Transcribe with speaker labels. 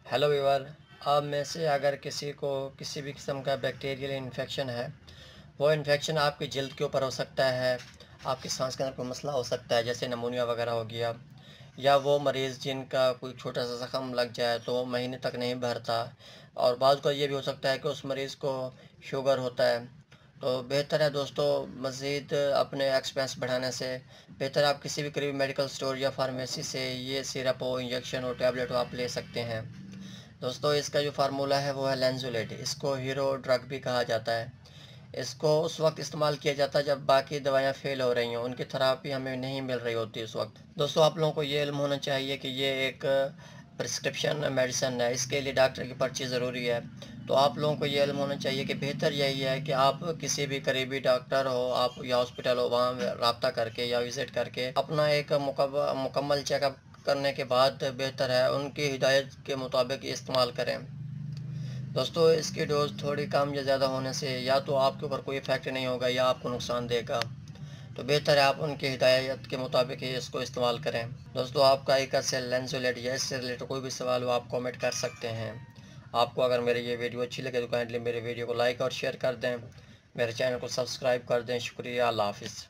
Speaker 1: Hello viewer. आप में से अगर किसी को किसी भी किस्म का बैक्टीरियल इन्फेक्शन है, वो इन्फेक्शन आपकी जल्द के ऊपर हो सकता है, आपकी सांस के अंदर कोई मसला हो सकता है जैसे नमूनिया वगैरह हो गया, या वो मरीज़ जिनका कोई छोटा सा ज़ख़म लग जाए तो वो महीने तक नहीं भरता, और बाज़ को ये भी हो सकता है कि उस मरीज़ को शुगर होता है। तो बेहतर है दोस्तों, मज़ीद अपने एक्सपेंस बढ़ाने से बेहतर आप किसी भी करीबी मेडिकल स्टोर या फार्मेसी से ये सिरप हो, इंजेक्शन हो, टैबलेट हो, आप ले सकते हैं। दोस्तों, इसका जो फार्मूला है वो है लेंजुलेट। इसको हीरो ड्रग भी कहा जाता है। इसको उस वक्त इस्तेमाल किया जाता है जब बाकी दवाइयाँ फेल हो रही हों, उनकी थेरेपी हमें नहीं मिल रही होती उस वक्त। दोस्तों, आप लोगों को ये इल्म होना चाहिए कि ये एक प्रिस्क्रिप्शन मेडिसिन है, इसके लिए डॉक्टर की पर्ची ज़रूरी है। तो आप लोगों को ये इल्म होना चाहिए कि बेहतर यही है कि आप किसी भी करीबी डॉक्टर हो आप या हॉस्पिटल हो, वहाँ रब्ता करके या विज़िट करके अपना एक मुकम्मल चेकअप करने के बाद बेहतर है उनकी हिदायत के मुताबिक इस्तेमाल करें। दोस्तों, इसकी डोज़ थोड़ी कम या ज़्यादा होने से या तो आपके ऊपर कोई इफ़ेक्ट नहीं होगा या आपको नुकसान देगा। तो बेहतर है आप उनकी हिदायत के मुताबिक ही इसको इस्तेमाल करें। दोस्तों, आपका एक से लेंसुलेट या इससे रिलेटेड कोई भी सवाल हो आप कमेंट कर सकते हैं। आपको अगर मेरी ये वीडियो अच्छी लगे तो काइंडली मेरे वीडियो को लाइक और शेयर कर दें। मेरे चैनल को सब्सक्राइब कर दें। शुक्रिया। अल्लाह हाफ़िज़।